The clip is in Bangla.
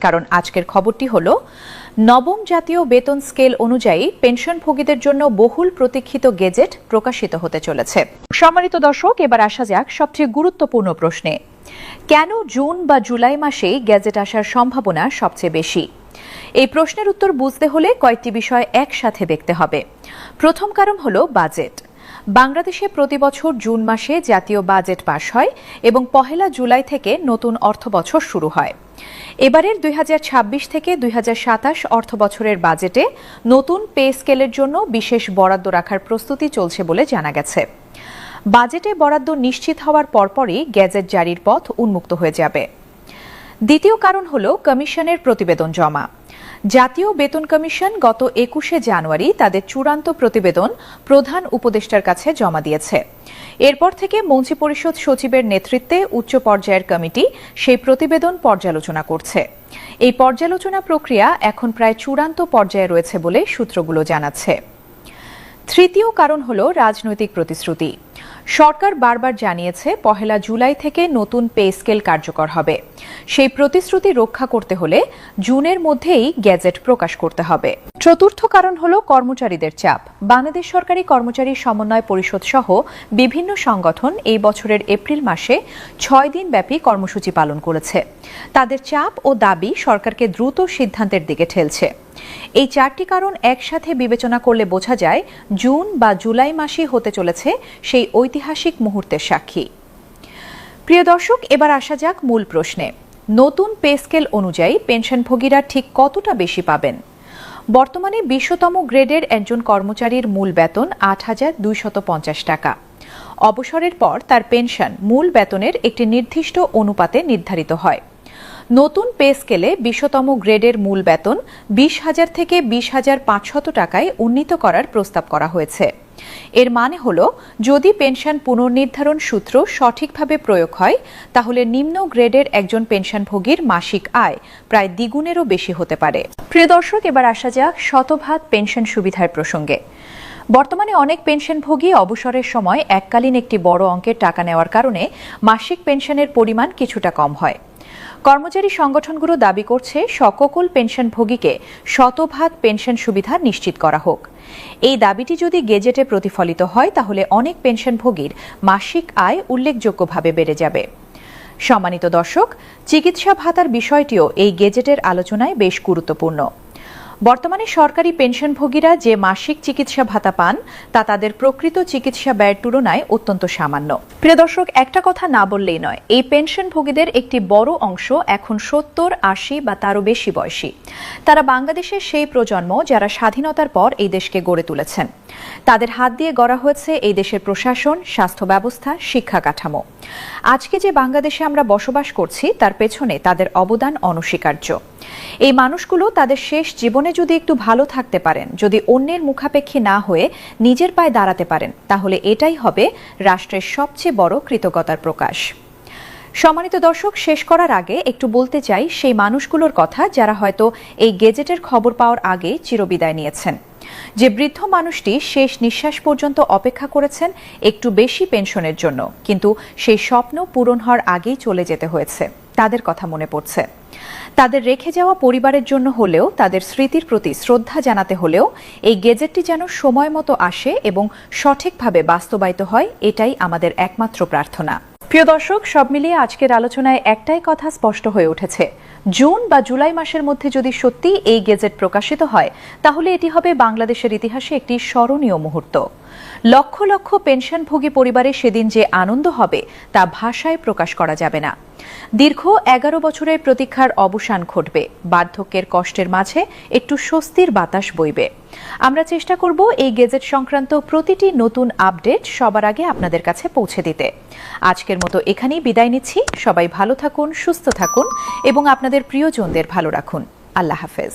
কারণ আজকের খবরটি হলো নবম জাতীয় বেতন স্কেল অনুযায়ী পেনশনভোগীদের জন্য বহুল প্রতীক্ষিত গেজেট প্রকাশিত হতে চলেছে। সম্মানিত দর্শক, এবার আসা যাক সবচেয়ে গুরুত্বপূর্ণ প্রশ্নে। কেন জুন বা জুলাই মাসেই গেজেট আসার সম্ভাবনা সবচেয়ে বেশি? এই প্রশ্নের উত্তর বুঝতে হলে কয়েকটি বিষয় একসাথে দেখতে হবে। প্রথম কারণ হলো বাজেট। বাংলাদেশে প্রতি বছর জুন মাসে জাতীয় বাজেট পাস হয় এবং 1 জুলাই থেকে নতুন অর্থবছর শুরু হয়। এবারের 2026 থেকে 2027 অর্থবছরের বাজেটে নতুন পে স্কেলের জন্য বিশেষ বরাদ্দ রাখার প্রস্তুতি চলছে বলে জানা গেছে। বাজেটে বরাদ্দ নিশ্চিত হওয়ার পরপরই গেজেট জারির পথ উন্মুক্ত হয়ে যাবে। দ্বিতীয় কারণ হল কমিশনের প্রতিবেদন জমা। জাতীয় বেতন কমিশন গত 21 জানুয়ারি তাদের চূড়ান্ত প্রতিবেদন প্রধান উপদেষ্টার কাছে জমা দিয়েছে। এরপর থেকে মন্ত্রিপরিষদ সচিবের নেতৃত্বে উচ্চ পর্যায়ের কমিটি সেই প্রতিবেদন পর্যালোচনা করছে। এই পর্যালোচনা প্রক্রিয়া এখন প্রায় চূড়ান্ত পর্যায়ে রয়েছে বলে সূত্রগুলো জানাচ্ছে। তৃতীয় কারণ হল রাজনৈতিক প্রতিশ্রুতি। সরকার বারবার জানিয়েছে 1 জুলাই থেকে নতুন পে স্কেল কার্যকর হবে। সেই প্রতিশ্রুতি রক্ষা করতে হলে জুনের মধ্যেই গেজেট প্রকাশ করতে হবে। চতুর্থ কারণ হল কর্মচারীদের চাপ। বাংলাদেশ সরকারি কর্মচারী সমন্বয় পরিষদ সহ বিভিন্ন সংগঠন এই বছরের এপ্রিল মাসে 6 দিন ব্যাপী কর্মসূচি পালন করেছে। তাদের চাপ ও দাবি সরকারকে দ্রুত সিদ্ধান্তের দিকে ঠেলছে। এই 4টি কারণ একসাথে বিবেচনা করলে বোঝা যায় জুন বা জুলাই মাসই হতে চলেছে সেই ঐতিহাসিক মুহূর্তের সাক্ষী। প্রিয় দর্শক, এবার আসা যাক মূল প্রশ্নে। নতুন পে স্কেল অনুযায়ী পেনশনভোগীরা ঠিক কতটা বেশি পাবেন? বর্তমানে 20তম গ্রেডের একজন কর্মচারীর মূল বেতন 8,250 টাকা। অবসরের পর তার পেনশন মূল বেতনের একটি নির্দিষ্ট অনুপাতে নির্ধারিত হয়। নতুন পে স্কেলে 20তম গ্রেডের মূল বেতন 20,000 থেকে 20,500 টাকায় উন্নীত করার প্রস্তাব করা হয়েছে। এর মানে হল, যদি পেনশন পুনর্নির্ধারণ সূত্র সঠিকভাবে প্রয়োগ হয় তাহলে নিম্ন গ্রেডের একজন পেনশনভোগীর মাসিক আয় প্রায় দ্বিগুণেরও বেশি হতে পারে। প্রিয় দর্শক, এবার আসা যাক শতভাগ পেনশন সুবিধার প্রসঙ্গে। বর্তমানে অনেক পেনশনভোগী অবসরের সময় এককালীন একটি বড় অঙ্কের টাকা নেওয়ার কারণে মাসিক পেনশনের পরিমাণ কিছুটা কম হয়। কর্মচারী সংগঠনগুলো দাবি করছে সকল পেনশনভোগীকে শতভাগ পেনশন সুবিধা নিশ্চিত করা হোক। এই দাবিটি যদি গেজেটে প্রতিফলিত হয় তাহলে অনেক পেনশনভোগীর মাসিক আয় উল্লেখযোগ্যভাবে বেড়ে যাবে। সম্মানিত দর্শক, চিকিৎসা ভাতার বিষয়টিও এই গেজেটের আলোচনায় বেশ গুরুত্বপূর্ণ। বর্তমানে সরকারি পেনশনভোগীরা যে মাসিক চিকিৎসা ভাতা পান তা তাদের প্রকৃত চিকিৎসা ব্যয়ের তুলনায় অত্যন্ত সামান্য। প্রিয় দর্শক, একটা কথা না বললেই নয়, এই পেনশনভোগীদের একটি বড় অংশ এখন 70, 80 বা তারও বেশি বয়সী। তারা বাংলাদেশের সেই প্রজন্ম যারা স্বাধীনতার পর এই দেশকে গড়ে তুলেছেন। তাদের হাত দিয়ে গড়া হয়েছে এই দেশের প্রশাসন, স্বাস্থ্য ব্যবস্থা, শিক্ষা কাঠামো। আজকে যে বাংলাদেশে আমরা বসবাস করছি তার পেছনে তাদের অবদান অনস্বীকার্য। এই মানুষগুলো তাদের শেষ জীবনে যদি একটু ভালো থাকতে পারেন, যদি অন্যের মুখাপেক্ষী না হয়ে নিজের পায়ে দাঁড়াতে পারেন, তাহলে এটাই হবে রাষ্ট্রের সবচেয়ে বড় কৃতজ্ঞতার প্রকাশ। সম্মানিত দর্শক, শেষ করার আগে একটু বলতে চাই সেই মানুষগুলোর কথা যারা হয়তো এই গেজেটের খবর পাওয়ার আগে চিরবিদায় নিয়েছেন। যে বৃদ্ধ মানুষটি শেষ নিঃশ্বাস পর্যন্ত অপেক্ষা করেছেন একটু বেশি পেনশনের জন্য, কিন্তু সেই স্বপ্ন পূরণ হওয়ার আগেই চলে যেতে হয়েছে, তাদের কথা মনে পড়ছে। তাদের রেখে যাওয়া পরিবারের জন্য হলেও, তাদের স্মৃতির প্রতি শ্রদ্ধা জানাতে হলেও এই গেজেটটি যেন সময় মতো আসে এবং সঠিকভাবে বাস্তবায়িত হয়, এটাই আমাদের একমাত্র প্রার্থনা। প্রিয় দর্শক, সব মিলিয়ে আজকের আলোচনায় একটাই কথা স্পষ্ট হয়ে উঠেছে। জুন বা জুলাই মাসের মধ্যে যদি সত্যি এই গেজেট প্রকাশিত হয় তাহলে এটি হবে বাংলাদেশের ইতিহাসে একটি স্মরণীয় মুহূর্ত। লক্ষ লক্ষ পেনশনভোগী পরিবারে সেদিন যে আনন্দ হবে তা ভাষায় প্রকাশ করা যাবে না। দীর্ঘ 11 বছরের প্রতীক্ষার অবসান ঘটবে। বার্ধক্যের কষ্টের মাঝে একটু স্বস্তির বাতাস বইবে। আমরা চেষ্টা করব এই গেজেট সংক্রান্ত প্রতিটি নতুন আপডেট সবার আগে আপনাদের কাছে পৌঁছে দিতে। আজকের মতো এখানেই বিদায় নিচ্ছি। সবাই ভালো থাকুন, সুস্থ থাকুন এবং আপনাদের প্রিয়জনদের ভালো রাখুন। আল্লাহ হাফেজ।